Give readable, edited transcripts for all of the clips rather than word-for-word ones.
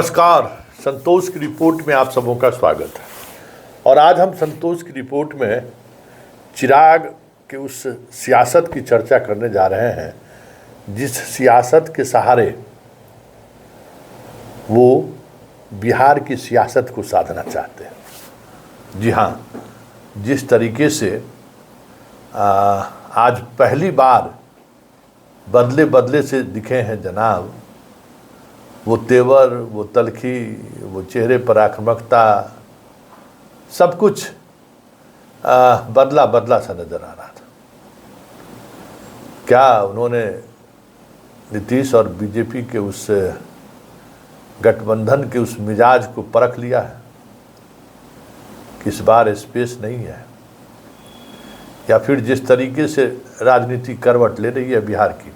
नमस्कार। संतोष की रिपोर्ट में आप सबों का स्वागत है। और आज हम संतोष की रिपोर्ट में चिराग के उस सियासत की चर्चा करने जा रहे हैं जिस सियासत के सहारे वो बिहार की सियासत को साधना चाहते हैं। जी हाँ, जिस तरीके से आज पहली बार बदले बदले से दिखे हैं जनाब, वो तेवर, वो तलखी, वो चेहरे पर आक्रामकता, सब कुछ बदला बदला सा नजर आ रहा था। क्या उन्होंने नीतीश और बीजेपी के उस गठबंधन के उस मिजाज को परख लिया है कि इस बार स्पेस नहीं है, या फिर जिस तरीके से राजनीति करवट ले रही है बिहार की,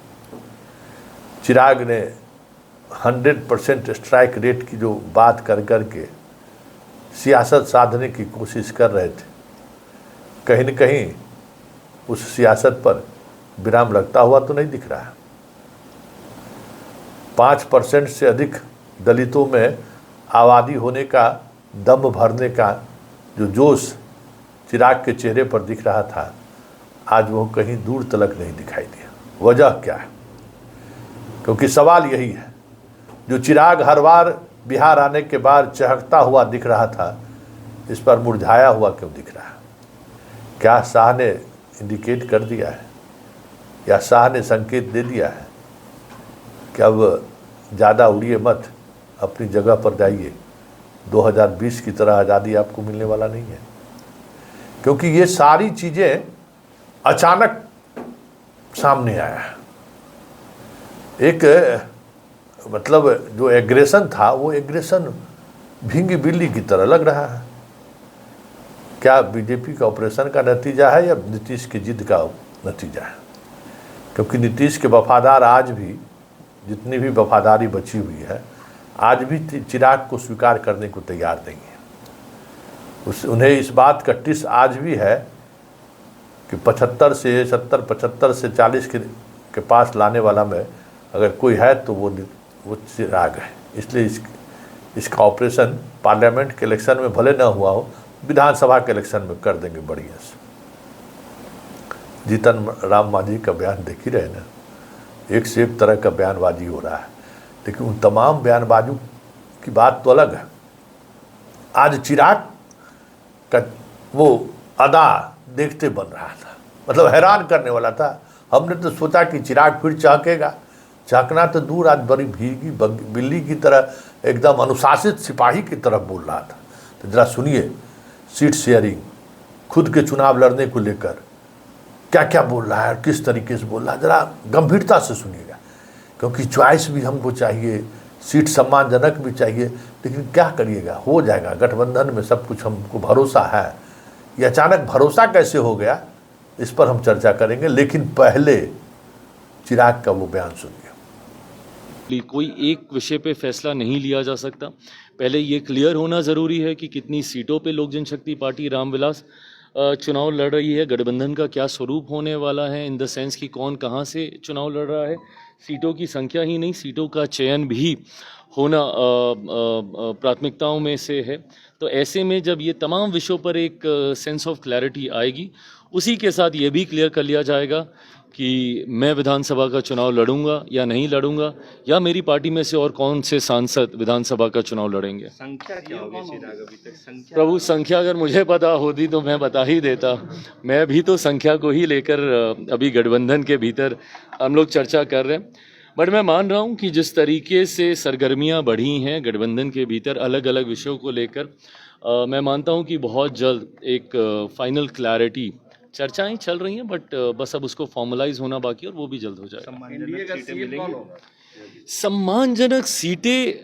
चिराग ने 100% स्ट्राइक रेट की जो बात कर के सियासत साधने की कोशिश कर रहे थे, कहीं न कहीं उस सियासत पर विराम लगता हुआ तो नहीं दिख रहा है। 5% से अधिक दलितों में आबादी होने का, दम भरने का जो जोश चिराग के चेहरे पर दिख रहा था, आज वो कहीं दूर तलक नहीं दिखाई दिया। वजह क्या है? क्योंकि सवाल यही है, जो चिराग हर बार बिहार आने के बाद चहकता हुआ दिख रहा था, इस पर मुरझाया हुआ क्यों दिख रहा है? क्या शाह ने इंडिकेट कर दिया है, या शाह ने संकेत दे दिया है कि अब ज़्यादा उड़िए मत, अपनी जगह पर जाइए, 2020 की तरह आज़ादी आपको मिलने वाला नहीं है? क्योंकि ये सारी चीज़ें अचानक सामने आया है। एक मतलब जो एग्रेशन था, वो एग्रेशन भींगी बिल्ली की तरह लग रहा है। क्या बीजेपी का ऑपरेशन का नतीजा है या नीतीश की जिद का नतीजा है? क्योंकि नीतीश के वफादार आज भी, जितनी भी वफादारी बची हुई है, आज भी चिराग को स्वीकार करने को तैयार नहीं है। उन्हें इस बात का टिस आज भी है कि 75 से 40 के पास लाने वाला में अगर कोई है तो वो चिराग है। इसलिए इसका ऑपरेशन पार्लियामेंट के इलेक्शन में भले ना हुआ हो, विधानसभा के इलेक्शन में कर देंगे बढ़िया से। जीतन राम मांझी का बयान देख ही रहे ना, एक से एक तरह का बयानबाजी हो रहा है, लेकिन उन तमाम बयानबाजों की बात तो अलग है। आज चिराग का वो अदा देखते बन रहा था, मतलब हैरान करने वाला था। हमने तो सोचा कि चिराग फिर चहकेगा, चहकना तो दूर, आज बड़ी भीगी बिल्ली की तरह, एकदम अनुशासित सिपाही की तरह बोल रहा था। तो जरा सुनिए, सीट शेयरिंग, खुद के चुनाव लड़ने को लेकर क्या क्या बोल रहा है और किस तरीके से बोल रहा है, जरा गंभीरता से सुनिएगा। क्योंकि चॉइस भी हमको चाहिए, सीट सम्मानजनक भी चाहिए, लेकिन क्या करिएगा, हो जाएगा। गठबंधन में सब कुछ हमको भरोसा है। ये अचानक भरोसा कैसे हो गया, इस पर हम चर्चा करेंगे, लेकिन पहले चिराग का वो बयान सुनिए। कोई एक विषय पे फैसला नहीं लिया जा सकता। पहले ये क्लियर होना ज़रूरी है कि कितनी सीटों पे लोक जनशक्ति पार्टी रामविलास चुनाव लड़ रही है, गठबंधन का क्या स्वरूप होने वाला है, इन द सेंस कि कौन कहाँ से चुनाव लड़ रहा है। सीटों की संख्या ही नहीं, सीटों का चयन भी होना प्राथमिकताओं में से है। तो ऐसे में जब ये तमाम विषयों पर एक सेंस ऑफ क्लैरिटी आएगी, उसी के साथ ये भी क्लियर कर लिया जाएगा कि मैं विधानसभा का चुनाव लड़ूंगा या नहीं लड़ूंगा, या मेरी पार्टी में से और कौन से सांसद विधानसभा का चुनाव लड़ेंगे। संख्या क्या होगी चिराग अभी तक? संख्या प्रभु, संख्या अगर मुझे पता होती तो मैं बता ही देता। मैं भी तो संख्या को ही लेकर अभी गठबंधन के भीतर हम लोग चर्चा कर रहे हैं। बट मैं मान रहा हूं कि जिस तरीके से सरगर्मियां बढ़ी हैं गठबंधन के भीतर अलग अलग विषयों को लेकर, मैं मानता हूं कि बहुत जल्द एक फाइनल क्लैरिटी, चर्चाएं चल रही हैं बट बस अब उसको फॉर्मलाइज होना बाकी है और वो भी जल्द हो जाएगा। सम्मानजनक सीटें मिलेंगी? सम्मानजनक सीटें,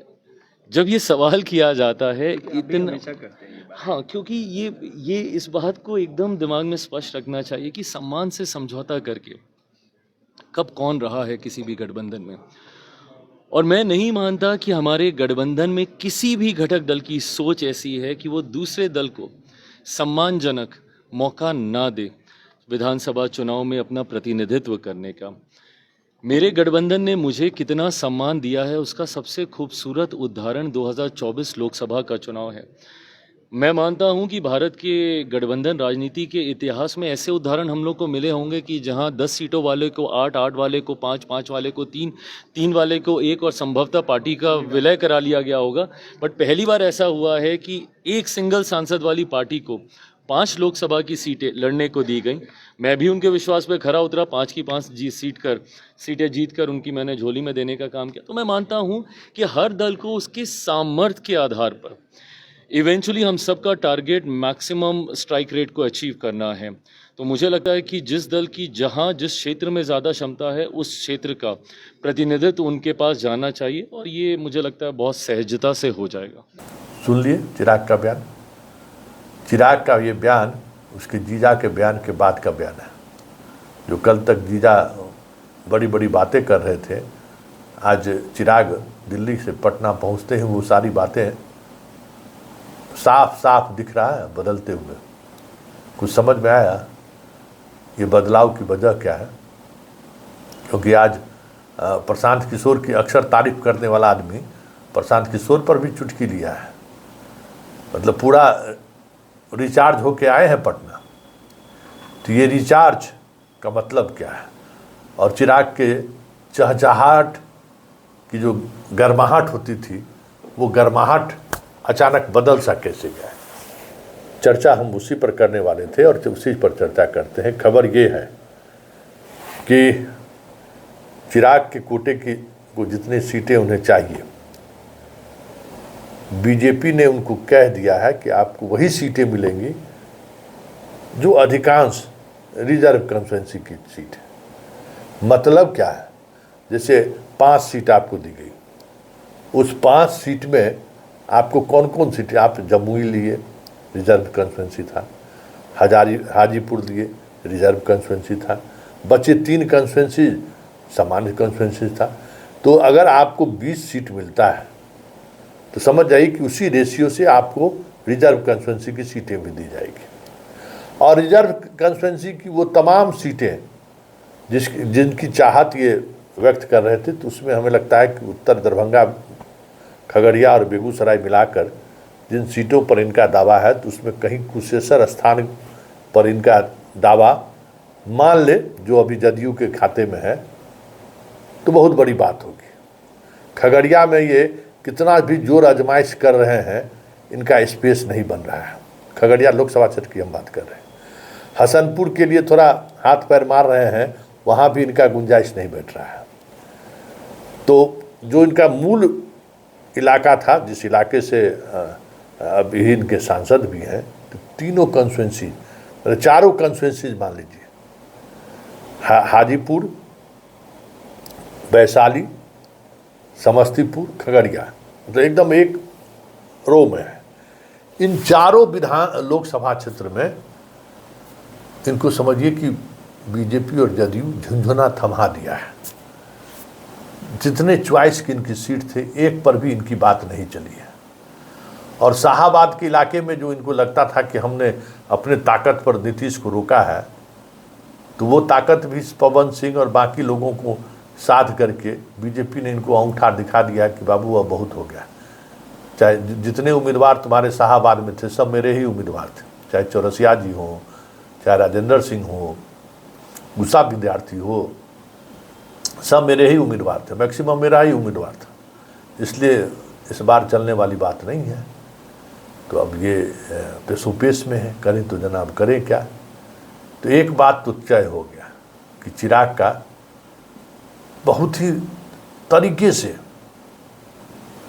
जब ये सवाल किया जाता है इतना, हमेशा करते हैं ये बात। हाँ, क्योंकि ये इस बात को एकदम दिमाग में स्पष्ट रखना चाहिए कि सम्मान से समझौता करके कब कौन रहा है किसी भी गठबंधन में। और मैं नहीं मानता कि हमारे गठबंधन में किसी भी घटक दल की सोच ऐसी है कि वो दूसरे दल को सम्मानजनक मौका ना दे विधानसभा चुनाव में अपना प्रतिनिधित्व करने का। मेरे गठबंधन ने मुझे कितना सम्मान दिया है उसका सबसे खूबसूरत उदाहरण 2024 लोकसभा का चुनाव है। मैं मानता हूं कि भारत के गठबंधन राजनीति के इतिहास में ऐसे उदाहरण हम लोग को मिले होंगे कि जहां 10 सीटों वाले को 8, 8 वाले को 5, 5 वाले को 3, 3 वाले को 1 और संभवतः पार्टी का विलय करा लिया गया होगा। बट पहली बार ऐसा हुआ है कि एक सिंगल सांसद वाली पार्टी को 5 लोकसभा की सीटें लड़ने को दी गई। मैं भी उनके विश्वास पे खरा उतरा, 5 की 5 सीटें जीत कर उनकी मैंने झोली में देने का काम किया। तो मैं मानता हूं कि हर दल को उसके सामर्थ्य के आधार पर इवेंचुअली हम सबका टारगेट मैक्सिमम स्ट्राइक रेट को अचीव करना है। तो मुझे लगता है कि जिस दल की जहां जिस क्षेत्र में ज़्यादा क्षमता है उस क्षेत्र का प्रतिनिधित्व उनके पास जाना चाहिए और ये मुझे लगता है बहुत सहजता से हो जाएगा। सुन लिए चिराग का बयान। चिराग का ये बयान उसके जीजा के बयान के बाद का बयान है। जो कल तक जीजा बड़ी बड़ी बातें कर रहे थे, आज चिराग दिल्ली से पटना पहुंचते ही वो सारी बातें साफ साफ दिख रहा है बदलते हुए। कुछ समझ में आया ये बदलाव की वजह क्या है। क्योंकि आज प्रशांत किशोर की अक्सर तारीफ करने वाला आदमी प्रशांत किशोर पर भी चुटकी लिया है। मतलब पूरा रिचार्ज होके आए हैं पटना। तो ये रिचार्ज का मतलब क्या है। और चिराग के चहचहाहट की जो गर्माहट होती थी वो गर्माहट अचानक बदल सा कैसे गया। चर्चा हम उसी पर करने वाले थे और उसी पर चर्चा करते हैं। खबर ये है कि चिराग के कोटे की को जितनी सीटें उन्हें चाहिए, बीजेपी ने उनको कह दिया है कि आपको वही सीटें मिलेंगी जो अधिकांश रिजर्व कॉन्स्टिट्यूएंसी की सीट है। मतलब क्या है, जैसे 5 सीट आपको दी गई, उस 5 सीट में आपको कौन कौन सीटें, आप जमुई लिए रिजर्व कॉन्स्टिट्यूएंसी था, हाजीपुर लिए रिजर्व कॉन्स्टिट्यूएंसी था, बचे 3 कॉन्स्टिट्यूएंसी सामान्य कॉन्स्टिट्यूएंसी था। तो अगर आपको 20 सीट मिलता है तो समझ जाइए कि उसी रेशियो से आपको रिजर्व कॉन्स्टिट्यूएंसी की सीटें भी दी जाएगी। और रिजर्व कॉन्स्टिट्यूएंसी की वो तमाम सीटें जिनकी चाहत ये व्यक्त कर रहे थे, तो उसमें हमें लगता है कि उत्तर दरभंगा, खगड़िया और बेगूसराय मिलाकर जिन सीटों पर इनका दावा है, तो उसमें कहीं कुशेश्वर स्थान पर इनका दावा मान ले जो अभी जदयू के खाते में है, तो बहुत बड़ी बात होगी। खगड़िया में ये कितना भी जोर आजमाइश कर रहे हैं, इनका स्पेस नहीं बन रहा है। खगड़िया लोकसभा क्षेत्र की हम बात कर रहे हैं। हसनपुर के लिए थोड़ा हाथ पैर मार रहे हैं, वहाँ भी इनका गुंजाइश नहीं बैठ रहा है। तो जो इनका मूल इलाका था, जिस इलाके से अभी इनके सांसद भी हैं, तो तीनों कॉन्स्टिट्यूएंसी, मतलब 4 कॉन्स्टिट्यूएंसीज मान लीजिए, हाजीपुर, वैशाली, समस्तीपुर, खगड़िया, मतलब एकदम एक रो में है। इन 4 लोकसभा क्षेत्र में इनको समझिए कि बीजेपी और जदयू झुंझुना थमा दिया है। जितने चॉइस की इनकी सीट थे, एक पर भी इनकी बात नहीं चली है। और शाहाबाद के इलाके में जो इनको लगता था कि हमने अपने ताकत पर नीतीश को रोका है, तो वो ताकत भी पवन सिंह और बाकी लोगों को साथ करके बीजेपी ने इनको अंगूठा दिखा दिया कि बाबू अब बहुत हो गया। चाहे जितने उम्मीदवार तुम्हारे शाहाबाद में थे सब मेरे ही उम्मीदवार थे, चाहे चौरसिया जी हो, चाहे राजेंद्र सिंह हो, गुस्सा विद्यार्थी हो, सब मेरे ही उम्मीदवार थे, मैक्सिमम मेरा ही उम्मीदवार था। इसलिए इस बार चलने वाली बात नहीं है। तो अब ये पेशोपेश में है, करें तो जनाब करें क्या। तो एक बात तो तय हो गया कि चिराग का बहुत ही तरीके से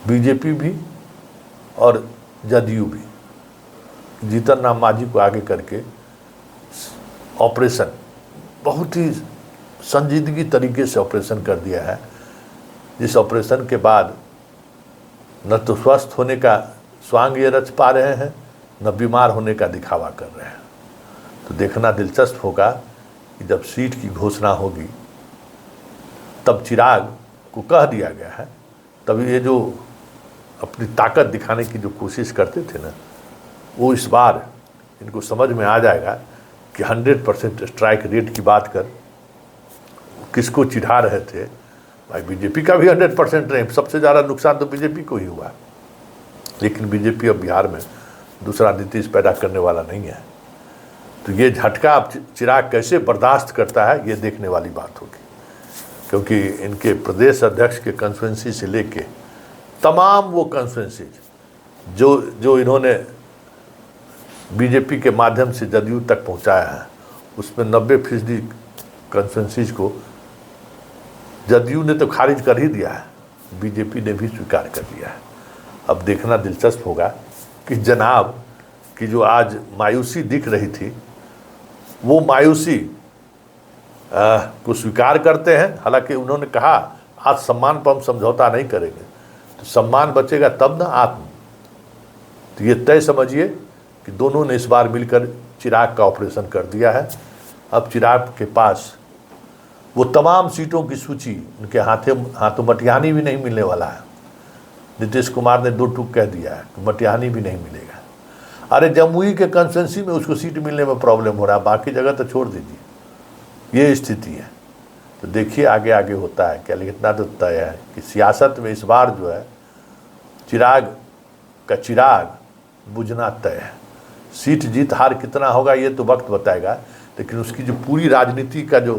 बीजेपी भी और जदयू भी जीतन राम मांझी को आगे करके ऑपरेशन बहुत ही संजीदगी तरीके से ऑपरेशन कर दिया है। जिस ऑपरेशन के बाद न तो स्वस्थ होने का स्वांग ये रच पा रहे हैं, न बीमार होने का दिखावा कर रहे हैं। तो देखना दिलचस्प होगा कि जब सीट की घोषणा होगी, तब चिराग को कह दिया गया है, तब ये जो अपनी ताकत दिखाने की जो कोशिश करते थे ना, वो इस बार इनको समझ में आ जाएगा कि 100% स्ट्राइक रेट की बात कर किसको चिढ़ा रहे थे। भाई बीजेपी का भी 100% नहीं, सबसे ज़्यादा नुकसान तो बीजेपी को ही हुआ। लेकिन बीजेपी अब बिहार में दूसरा नीतीश पैदा करने वाला नहीं है। तो ये झटका अब चिराग कैसे बर्दाश्त करता है, ये देखने वाली बात होगी। क्योंकि इनके प्रदेश अध्यक्ष के कंस्टिट्यूंसी से लेके तमाम वो कंस्टिट्यूंसी जो इन्होंने बीजेपी के माध्यम से जदयू तक पहुंचाया है, उसमें 90% कंस्टिट्यूंसीज को जदयू ने तो खारिज कर ही दिया है, बीजेपी ने भी स्वीकार कर लिया है। अब देखना दिलचस्प होगा कि जनाब की जो आज मायूसी दिख रही थी, वो मायूसी को स्वीकार करते हैं। हालांकि उन्होंने कहा आज सम्मान पर हम समझौता नहीं करेंगे, तो सम्मान बचेगा तब ना आत्म। तो ये तय समझिए कि दोनों ने इस बार मिलकर चिराग का ऑपरेशन कर दिया है। अब चिराग के पास वो तमाम सीटों की सूची उनके हाथों मटिहानी भी नहीं मिलने वाला है। नीतीश कुमार ने 2 टूक कह दिया है कि मटिहानी भी नहीं मिलेगा। अरे जमुई के कंस्टिट्यूंसी में उसको सीट मिलने में प्रॉब्लम हो रहा है, बाकी जगह तो छोड़ दीजिए, ये स्थिति है। तो देखिए आगे आगे होता है क्या। लेकिन इतना तो तय है कि सियासत में इस बार जो है चिराग का चिराग बुझना तय है। सीट जीत हार कितना होगा ये तो वक्त बताएगा, लेकिन उसकी जो पूरी राजनीति का जो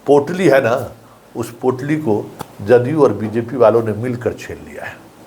पोटली है ना, उस पोटली को जदयू और बीजेपी वालों ने मिलकर छेड़ लिया है।